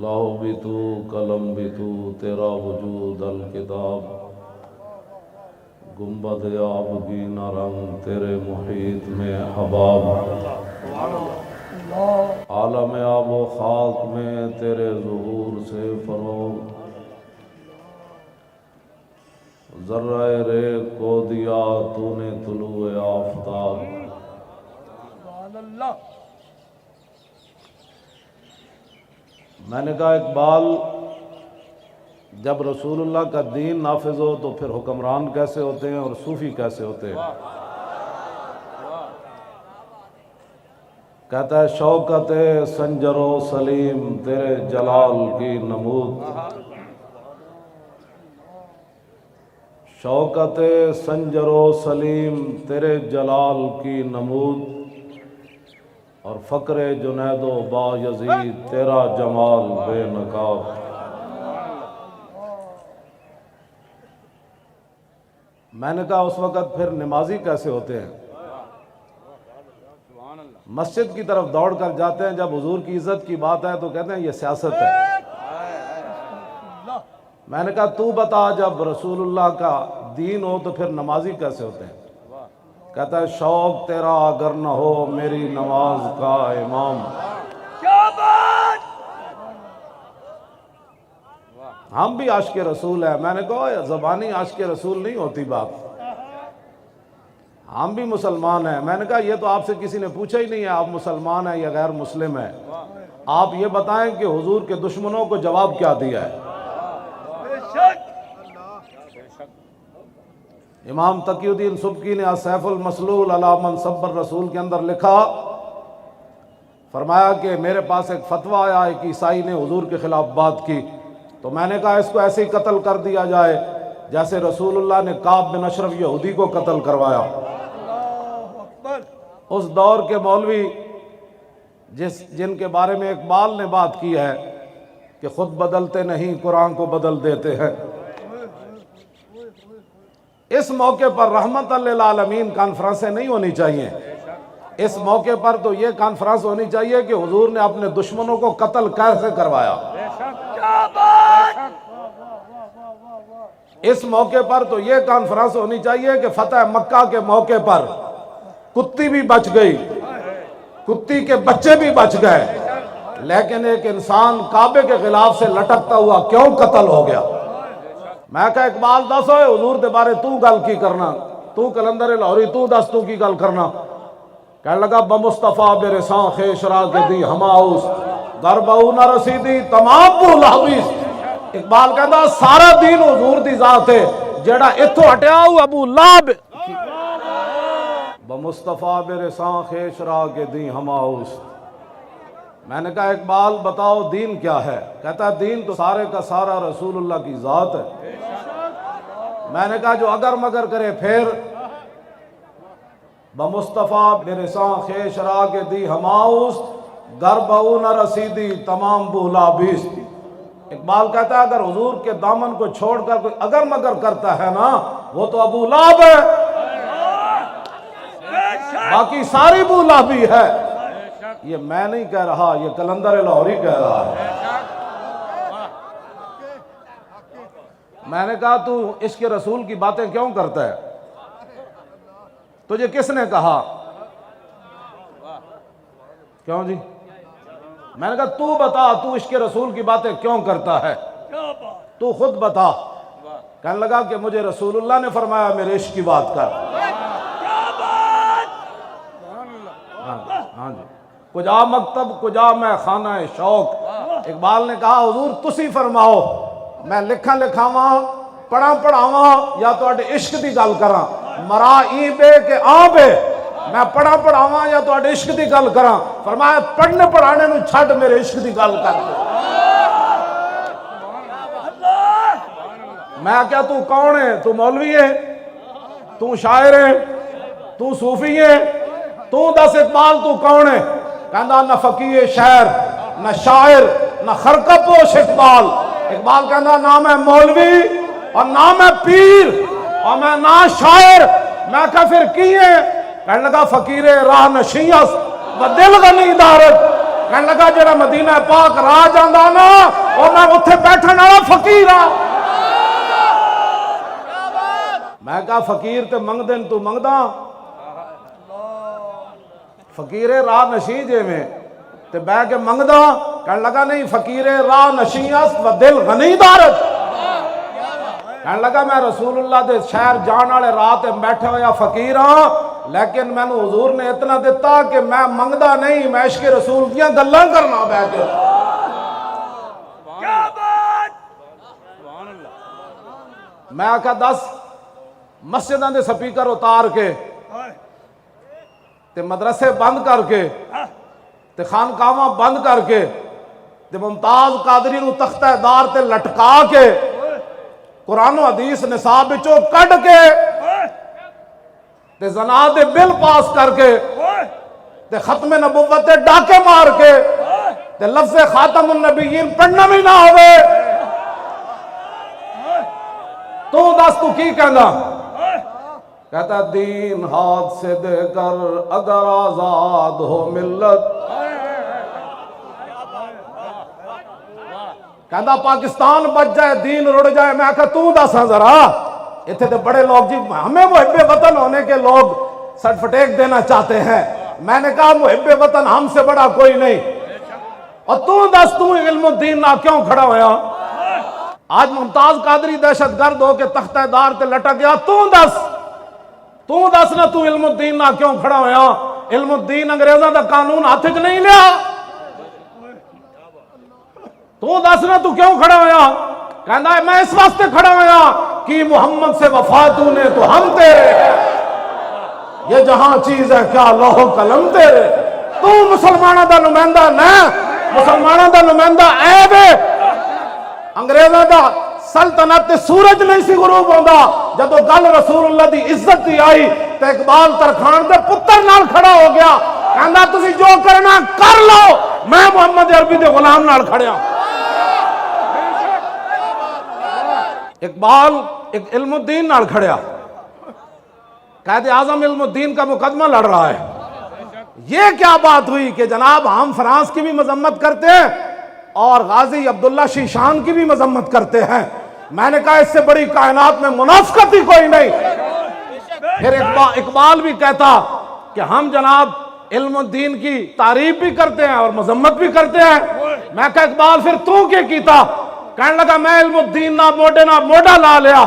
لوح بھی تو قلم بھی تو تیرا وجود الکتاب، گنبد آبگینہ رنگ تیرے محیط میں حباب، عالم آب و خاک میں تیرے ظہور سے فروغ، ذرہ ریگ کو دیا تو نے طلوع آفتاب۔ میں نے کہا اقبال، جب رسول اللہ کا دین نافذ ہو تو پھر حکمران کیسے ہوتے ہیں اور صوفی کیسے ہوتے ہیں؟ کہتا ہے شوکت سنجر و سلیم تیرے جلال کی نمود، شوکت سنجر و سلیم تیرے جلال کی نمود، اور فقر جنید و بایزید تیرا جمال بے نقاب۔ میں نے کہا اس وقت پھر نمازی کیسے ہوتے ہیں؟ مسجد کی طرف دوڑ کر جاتے ہیں، جب حضور کی عزت کی بات ہے تو کہتے ہیں یہ سیاست ہے۔ میں نے کہا تو بتا، جب رسول اللہ کا دین ہو تو پھر نمازی کیسے ہوتے ہیں؟ کہتا ہے شوق تیرا اگر نہ ہو میری نماز کا امام۔ ہم بھی عاشق رسول ہیں۔ میں نے کہا زبانی عاشق رسول نہیں ہوتی بات، ہم بھی مسلمان ہیں۔ میں نے کہا یہ تو آپ سے کسی نے پوچھا ہی نہیں ہے آپ مسلمان ہیں یا غیر مسلم ہیں، آپ یہ بتائیں کہ حضور کے دشمنوں کو جواب کیا دیا ہے؟ امام تقی الدین سبکی نے سیف المسلول علی من سب الرسول کے اندر لکھا، فرمایا کہ میرے پاس ایک فتویٰ آیا، ایک عیسائی نے حضور کے خلاف بات کی، تو میں نے کہا اس کو ایسے ہی قتل کر دیا جائے جیسے رسول اللہ نے کعب بن اشرف یہودی کو قتل کروایا۔ اس دور کے مولوی جن کے بارے میں اقبال نے بات کی ہے کہ خود بدلتے نہیں قرآن کو بدل دیتے ہیں، اس موقع پر رحمت للعالمین کانفرنسیں نہیں ہونی چاہیے۔ اس موقع پر تو یہ کانفرنس ہونی چاہیے کہ حضور نے اپنے دشمنوں کو قتل کیسے کروایا۔ اس موقع پر تو یہ کانفرنس ہونی چاہیے کہ فتح مکہ کے موقع پر کتی بھی بچ گئی، کتی کے بچے بھی بچ گئے، لیکن ایک انسان کعبے کے خلاف سے لٹکتا ہوا کیوں قتل ہو گیا؟ میں کہا اقبال دس ہوئے حضور دے بارے تو گل کی کرنا، تو کلندر لاہوری تو دس تو کی گل کرنا؟ کہنے لگا بمصطفیٰ برساں خیش را کے دی ہماؤس در بہو نہ رسیدی تمام بو لحویس۔ اقبال کہتا سارا دین حضور دی ذات ہے، جیڑا اتھو ہٹیا ہوا ابو لہب بمصطفیٰ برساں خیش را کے دی ہماؤس۔ میں نے کہا اقبال بتاؤ دین کیا ہے؟ کہتا ہے دین تو سارے کا سارا رسول اللہ کی ذات ہے۔ میں نے کہا جو اگر مگر کرے پھر بمصطفیٰ برساں خیش را کے دی ہماؤس گر بہو نہ رسیدی تمام بولا بیس۔ اقبال کہتا ہے اگر حضور کے دامن کو چھوڑ کر کوئی اگر مگر کرتا ہے نا وہ تو ابو لہب ہے، باقی ساری بو لہبی ہے۔ یہ میں نہیں کہہ رہا، یہ کلندر لاہوری کہہ رہا ہے۔ میں نے کہا تو عشق رسول کی باتیں کیوں کرتا ہے؟ تجھے کس نے کہا؟ کیوں جی؟ میں نے کہا تو بتا تو عشق رسول کی باتیں کیوں کرتا ہے؟ تو خود بتا۔ کہنے لگا کہ مجھے رسول اللہ نے فرمایا میرے عشق کی بات کر۔ ہاں جی، کجا مکتب کجا میں خانہ شوق۔ اقبال نے کہا حضور تسی فرماؤ، میں لکھاں لکھاواں پڑھاں پڑھاواں یا تو اڈے عشق دی گل کراں، مرا ای بے کہ آ بے، میں پڑھاں پڑھاواں یا تو اڈے عشق دی گل کراں؟ فرمایا پڑھنے پڑھانے نو چھڈ میرے عشق دی گل کر دے۔ میں کیا تو کون ہے؟ تو مولوی ہے؟ تو شاعر ہے؟ تو صوفی ہے؟ تو دس اقبال تو کون ہے؟ کہندا نہ فقیہ شعر نہ شاعر نہ خرقہ پوش اقبال۔ اقبال کہندا نہ میں مولوی اور نہ میں پیر اور میں نہ شاعر، میں کہا پھر کی ہے؟ کہنے لگا فقیر راہ نشیس و دل غنی دارت۔ کہنے لگا جڑا مدینہ پاک راہ جاندہ نا اور میں اتھے بیٹھن والا فقیر ہاں۔ میں کہا فقیر تے منگ دین تو منگ دا فقیر راہ نشیں جے میں تے بہ کے منگ دا کہنے لگا نہیں فقیر راہ نشیں است و دل غنی دارت کہنے لگا میں رسول اللہ دے شہر جان والے راہ تے بیٹھے ہویا فقیر ہاں لیکن میں نے حضور نے اتنا دیتا کہ میں منگدا نہیں میں عشق رسول کیاں گلاں کرنا بہ کے میں آکھا 10 مسجداں دے سپیکر اتار کے تے مدرسے بند کر کے تے خانقاہاں بند کر کے تے ممتاز قادری نو تختہ دار تے لٹکا کے قرآن و حدیث نصاب بچو کٹ کے تے زنا دے بل پاس کر کے تے ختم نبوت تے ڈاکے مار کے تے لفظ خاتم النبیین پڑھنا بھی نہ ہوئے تو دس تو کی کہنا کہتا دین ہاتھ سے دے کر اگر آزاد ہو ملت کہتا پاکستان بچ جائے دین رڑ جائے میں کہا تو دساں ذرا اتنے تو بڑے لوگ جی ہمیں محب وطن ہونے کے لوگ سرٹیفکیٹ دینا چاہتے ہیں میں نے کہا محب وطن ہم سے بڑا کوئی نہیں اور تو دس تو علم الدین نہ کیوں کھڑا ہویا آج ممتاز قادری دہشت گرد ہو کے تختہ دار تے لٹک گیا تو دس نہ تو علم الدین نہ کیوں کھڑا ہویا علم الدین انگریزاں دا قانون ہاتھ وچ نہیں لیا تو دس نہ تو کیوں کھڑا ہویا کہنا ہے میں اس واسطے کھڑا ہویا کہ محمد سے وفا تو نے تو ہم تیرے یہ جہاں چیز ہے کیا لوح قلم تیرے تو مسلمانہ دا نمائندہ نہ مسلمانہ دا نمائندہ عیب ہے انگریزاں دا سلطنت سورج نہیں سی غروب ہوندا جدو گل رسول اللہ دی عزت دی آئی تے اقبال ترخان دے پتر نال کھڑا ہو گیا کہندا تسی جو کرنا کر لو میں محمد عربی دے غلام نال کھڑیا اقبال ایک علم الدین نال کھڑیا قائد اعظم علم الدین کا مقدمہ لڑ رہا ہے یہ کیا بات ہوئی کہ جناب ہم فرانس کی بھی مذمت کرتے ہیں اور غازی عبداللہ شیشان کی بھی مذمت کرتے ہیں میں نے کہا اس سے بڑی کائنات میں منافقت ہی کوئی نہیں پھر اقبال بھی کہتا کہ ہم جناب علم الدین کی تعریف بھی کرتے ہیں اور مذمت بھی کرتے ہیں میں کہا اقبال پھر تو کیا کیتا کہنے لگا میں علم الدین نہ موڈا لا لیا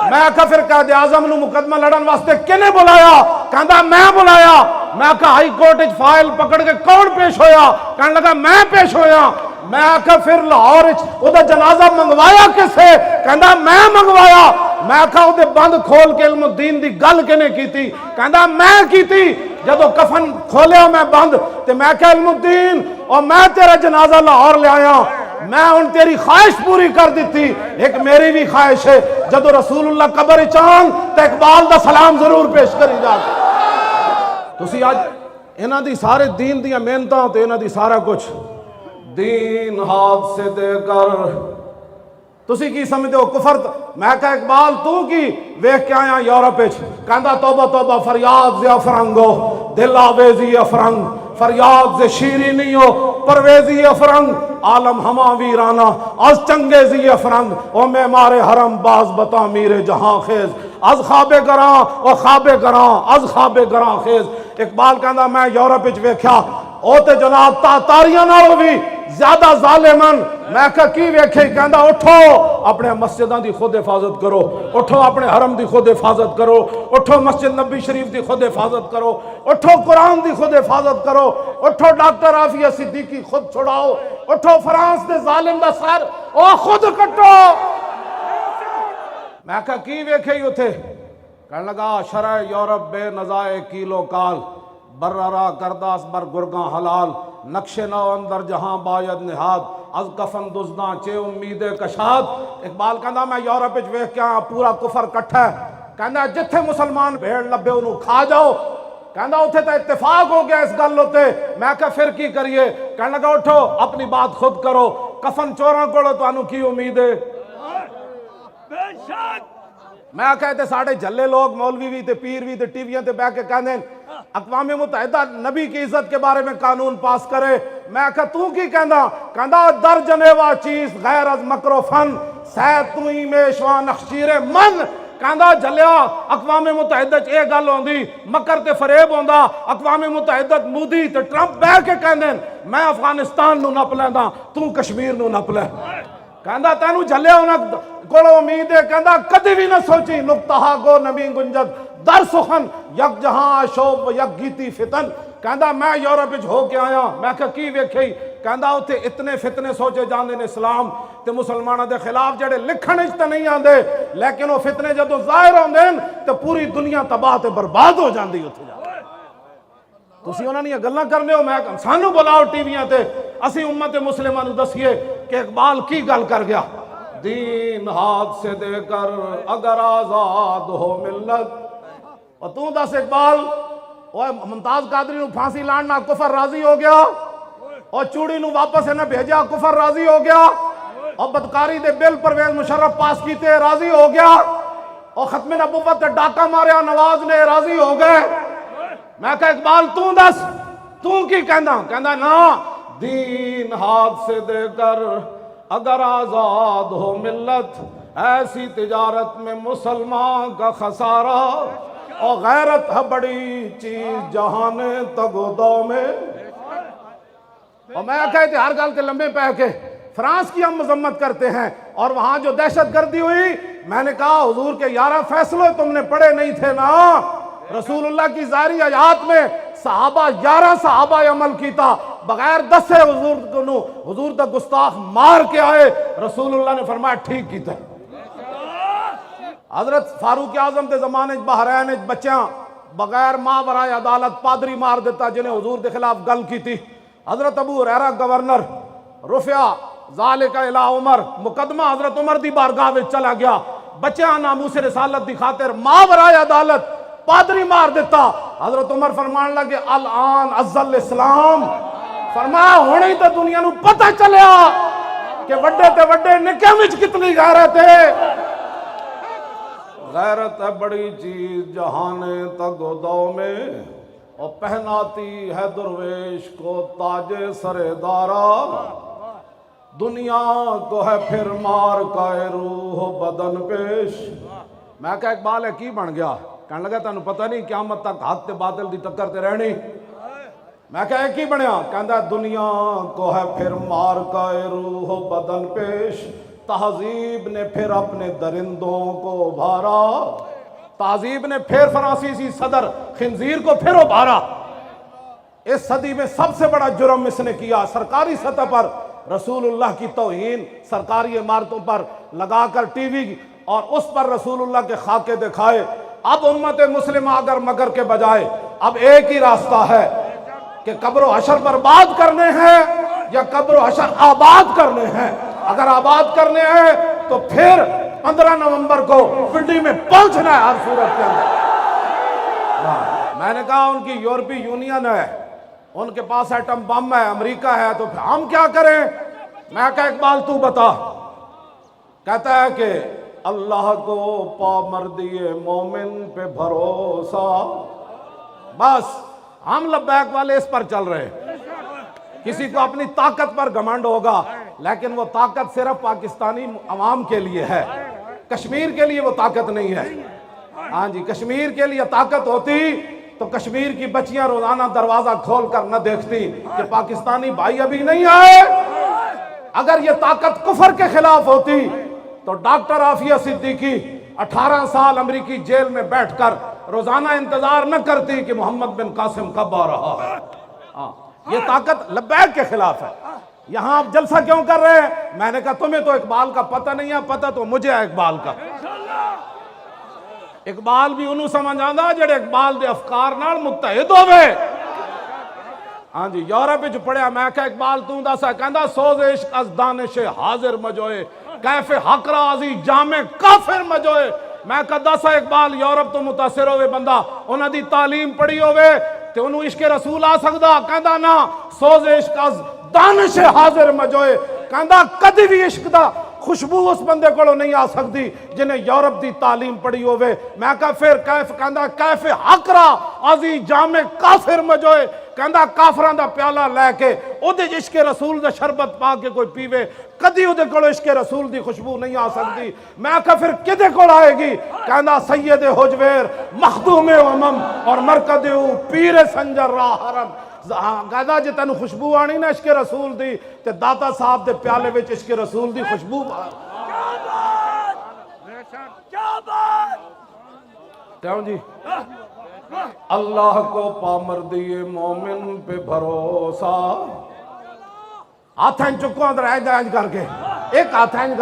میں کہا پھر قائد اعظم نو مقدمہ لڑن واسطے کنے بلایا کہندا میں بلایا میں کہا ہائی کورٹ وچ فائل پکڑ کے کون پیش ہویا کہنے لگا میں پیش ہویا میں کہا پھر لاہور وچ او دا جنازہ منگوایا کسے کہندا میں منگوایا میں کہا او دے بند کھول کے علم الدین دی گل کنے کیتی کہندا میں کیتی جدو کفن کھولیا میں بند تے میں کہا علم الدین اور میں تیرا جنازہ لاہور لے آیا میں ان تیری خواہش پوری کر دیتی ایک میری بھی خواہش ہے جدو رسول اللہ قبر چاند تے اقبال دا سلام ضرور پیش کری جا تسی آج انہاں دی سارے دین دی محنتاں تے انہاں دی سارا کچھ دین ہاتھ سے دے کر تسی کی سمجھتے ہو کفر میں کہا اقبال تو کی ویکھ کے آیا یورپ وچ کہندا توبہ توبہ فریاد زی افرنگو دل آویزی افرنگ فریاد سے شیرینی ہو پرویزی افرنگ عالم ہما ویرانا از چنگیزی افرنگ او میں مارے حرم باز بتا میرے جہاں خیز از خواب گراں او خواب گراں از خواب گراں خیز اقبال کہندا میں یورپ وچ ویکھیا او تے جناب تاتاریاں نالوں بھی زیادہ ظالمن میں کہا کی ویکھے کہندا اٹھو اپنے مسجداں دی خود حفاظت کرو اٹھو اپنے حرم دی خود حفاظت کرو اٹھو مسجد نبی شریف دی خود حفاظت کرو اٹھو قرآن دی خود حفاظت کرو اٹھو ڈاکٹر عافیہ صدیقی خود چھڑاؤ اٹھو فرانس دے ظالم دا سر او خود کٹو میں کہا کی ویکھے ہی اتھے کہنے لگا شرع یورپ بے نزائے کیلو کال بررا کرداس بر گرگاں حلال نقش نو اندر جہاں باید نہاد از کفن دزداں چے امید کشاد اقبال کہندا میں یورپ وچ ویکھ کے پورا کفر کٹھا ہے کہندا جتھے مسلمان بھیڑ لبے انہوں کھا جاؤ کہندا اتھے تا اتفاق ہو گیا اس گل ہوتے میں کہا پھر کی کریے کہنے لگا اٹھو اپنی بات خود کرو کفن چوراں کولو تانوں کی امید ہے میں کہتے ساڑھے جھلے لوگ مولوی بھی تے پیر بھی تے ٹی ویاں تے بیٹھ کے کہندے اقوام متحدہ نبی کی عزت کے بارے میں قانون پاس کرے. میں کہا تو کی کہندا در جنیوا چیز غیر از مکر و فن سید تو ہی میشواں نخشیر من. کہندا جلیا اقوام متحدہ اے گل ہوندی مکر تے فریب ہوندا. اقوام متحدہ مودی تے ٹرمپ بہ کے کہندے میں افغانستان نو نپ لیندا تو کشمیر نو نپ لے. کہندا تینوں جلیا انہاں کولو امید ہے. کہندا کدی بھی نہ سوچی نقطہ گو نمی گنجد در سخن یک جہاں شوب یک گیتی فتن. کہندا میں یورپ وچ ہو کے آیا. میں کہ کی ویکھی؟ کہندا اوتھے اتنے فتنے سوچے جاندے نے اسلام تے مسلماناں دے خلاف جڑے لکھن وچ تے نہیں آندے لیکن وہ فتنے جدوں ظاہر ہوندے تے پوری دنیا تباہ تے برباد ہو جاندی اوتھے جا. تسی انہاں دی گلاں کرنے ہو. میں سانو بلاؤ ٹی ویاں تے اسی امت مسلمہ نو دسیے کہ اقبال کی گل کر گیا. دین ہاتھ سے دے کر اگر آزاد ہو ملت. اور تو دس اقبال ممتاز قادری نو پھانسی لاننا کفر راضی ہو گیا اور چوڑی نو واپس انہیں بھیجا کفر راضی ہو گیا اور بدکاری دے بل پرویز مشرف پاس کیتے راضی ہو گیا اور ختم نبوت تے ڈاکہ ماریا نواز نے راضی ہو گئے. میں کہا اقبال تو دس تو کی کہندا نا دین ہاتھ سے دے کر اگر آزاد ہو ملت ایسی تجارت میں مسلمان کا خسارہ اور غیرت ہے بڑی چیز جہان تگ و دو میں. اور میں کہتے ہر گل کے لمبے پہ کے فرانس کی ہم مذمت کرتے ہیں اور وہاں جو دہشت گردی ہوئی میں نے کہا حضور کے 11 فیصلے تم نے پڑھے نہیں تھے نا. رسول اللہ کی ظاہری حیات میں صحابہ 11 صحابہ عمل کیتا بغیر دسے حضور تک گستاخ مار کے آئے. رسول اللہ نے فرمایا ٹھیک کیتا. حضرت فاروق اعظم کے زمانے بحرین بچیاں بغیر ماں برائے عدالت پادری مار دیتا جنہیں حضور کے خلاف گل کی تھی. حضرت ابو ہریرہ گورنر رفع ذالک الی عمر مقدمہ حضرت عمر دی بارگاہ میں چلا گیا. بچیاں ناموس رسالت دی خاطر ماں برائے عدالت پادری مار دیتا. حضرت عمر فرمان لگے الان عزل اسلام. فرمایا ہونے ہی تو دنیا نو پتہ چلیا کہ وڈے تے وڈے نکے وچ کتنی غیرت ہے. غیرت ہے بڑی چیز جہان تگ و دو میں اور پہناتی ہے درویش کو تاج سر دارا. دنیا کو ہے پھر مار کا روح بدن پیش. میں کہا اقبال ہے کی بن گیا؟ کہنے لگا تانوں پتہ نہیں قیامت تک حق تے باطل دی ٹکر تے رہنی. میں کہا کی بنیا؟ کہندا دنیا کو ہے پھر مار کا روح بدن پیش. تہذیب نے پھر اپنے درندوں کو ابھارا. تہذیب نے پھر فرانسیسی صدر خنزیر کو پھر ابھارا. اس صدی میں سب سے بڑا جرم اس نے کیا سرکاری سطح پر رسول اللہ کی توہین سرکاری عمارتوں پر لگا کر ٹی وی اور اس پر رسول اللہ کے خاکے دکھائے. اب امت مسلمہ اگر مگر کے بجائے اب ایک ہی راستہ ہے کہ قبر و حشر برباد کرنے ہیں یا قبر و حشر آباد کرنے ہیں. اگر آباد کرنے ہیں تو پھر 15 نومبر کو پنڈی میں پہنچنا ہے ہر صورت کے اندر. میں نے کہا ان کی یورپی یونین ہے ان کے پاس ایٹم بم ہے امریکہ ہے تو ہم کیا کریں؟ میں کہا اقبال تو بتا. کہتا ہے کہ اللہ کو پامردی مومن پہ بھروسہ. بس ہم لبیک والے اس پر چل رہے. کسی کو اپنی طاقت پر گھمنڈ ہوگا لیکن وہ طاقت صرف پاکستانی عوام کے لیے ہے. کشمیر کے لیے وہ طاقت نہیں ہے. ہاں جی کشمیر کے لیے طاقت ہوتی تو کشمیر کی بچیاں روزانہ دروازہ کھول کر نہ دیکھتی کہ پاکستانی بھائی ابھی نہیں آئے. اگر یہ طاقت کفر کے خلاف ہوتی تو ڈاکٹر عافیہ صدیقی 18 سال امریکی جیل میں بیٹھ کر روزانہ انتظار نہ کرتی کہ محمد بن قاسم کب آ رہا ہے. یہ طاقت لبیک کے خلاف ہے. یہاں آپ جلسہ کیوں کر رہے ہیں؟ میں نے کہا تمہیں تو اقبال کا پتہ نہیں ہے. پتہ تو مجھے ہے اقبال کا. اقبال بھی انہوں سمجھ آندا جڑے اقبال دے افکار نال متحد ہوئے. ہاں جی یورپ جو پڑھیا. میں کہا اقبال تو دسا کہندا سوز عشق از دانش حاضر مجوئے کیف حق رازی جامع کافر مجوئے. میں کہا دسا اقبال یورپ تو متاثر ہوئے بندہ انہاں دی تعلیم پڑھی ہوئے تے انہوں عشق رسول آ سکدا. کہندا نا سوز عشق از دانش حاضر مجوئے. کہندا کدی بھی عشق دا خوشبو اس بندے کو نہیں آ سکتی جنہیں یورپ دی تعلیم پڑھی ہوئے. میں کہا پھر کیف کہندا کیف حقرا ازی جامع کافر مجوئے کہندا کافران دا پیالہ لے کے او دے عشق رسول دا شربت پا کے کوئی پیوے کدی او دے کولو عشق رسول دی خوشبو نہیں آ سکتی. میں کہا پھر کدے کول آئے گی؟ کہندا سید حجویر مخدوم امم اور مرکد پیر سنجر راہ حرم. کہندا جے تینوں خوشبو آنی نا عشق رسول دی تے داتا صاحب دے پیالے وچ عشق رسول دی خوشبو کیوں جی؟ اللہ کو پامردی مومن پہ بھروسہ. ہاتھ اینج چکو اندر اینج کر کے ایک ہاتھ اینج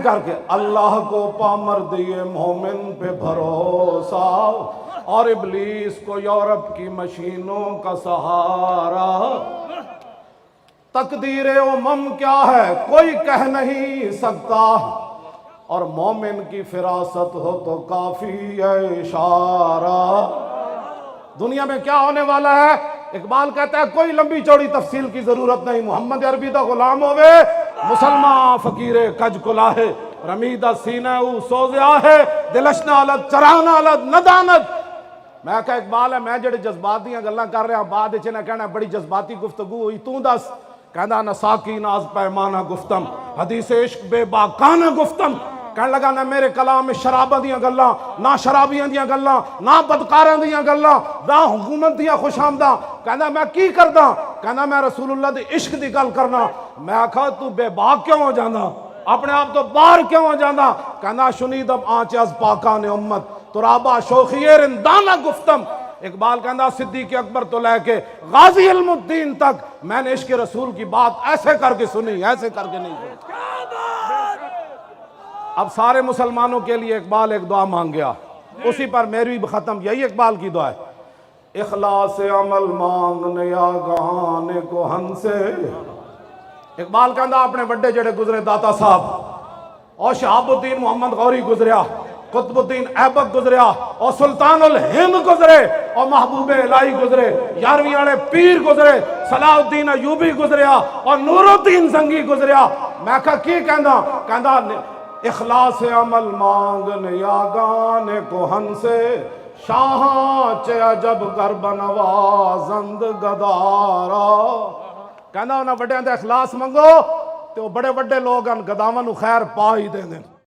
کر کے اللہ کو پامردی مومن پہ بھروسہ اور ابلیس کو یورپ کی مشینوں کا سہارا. تقدیر امم کیا ہے کوئی کہہ نہیں سکتا اور مومن کی فراست ہو تو کافی ہے اشارہ. دنیا میں کیا ہونے والا ہے؟ اقبال کہتا ہے کوئی لمبی چوڑی تفصیل کی ضرورت نہیں. محمد عربی دا غلام ہوئے مسلمان فقیر کج کلا ہے رمیدہ سینہ او سوزیا ہے دلشنا علت چرانا علت ندانت. میں کہا اقبال ہے میں جڑے جذبات دیاں گلاں کر رہا بعد اچھے نہ کہنا بڑی جذباتی گفتگو ہوئی تو دس. کہنا نہ ساکی ناز پیمانہ گفتم حدیث عشق بے باکانہ گفتم. کہنے لگا نہ میرے کلام میں شرابہ دیاں گلاں نہ شرابیاں دیاں گلاں نہ بدکاراں دیاں گلاں نہ حکومت دیاں خوش آمدہ. کہنا میں کی کردہ؟ کہنا میں رسول اللہ دی عشق دی گل کرنا. میں کہا تو بے باک کیوں ہو جانا اپنے آپ تو باہر کیوں ہو جانا؟ کہنا شنیدم آنچ از پاکان امت ترابہ شوخی رندانہ گفتم. اقبال کہنا صدیق اکبر تو لے کے غازی علم الدین تک میں نے عشق رسول کی بات ایسے کر کے سنی ایسے کر کے نہیں سنی. اب سارے مسلمانوں کے لیے اقبال ایک دعا مانگ گیا اسی پر میری بھی ختم. یہی اقبال کی دعا ہے اخلاص عمل مانگنے آگانے کو ہن سے. اقبال کہنا اپنے بڑے جڑے گزرے داتا صاحب اور شہاب الدین محمد غوری گزریا قطب الدین ایبک گزریا اور سلطان الہند گزرے اور محبوب الہی گزرے 11ویں والے پیر گزرے صلاح الدین ایوبی گزریا اور نور الدین زنگی گزریا. میں کہا کی کہنا اخلاص عمل مانگنے آگانے کو ہن سے شاہاں چے عجب گرب نوازند گدارا. کہنا انہاں بڑے اندھے اخلاص منگو تو بڑے بڑے لوگ ان گداواں نو خیر پا ہی دیں.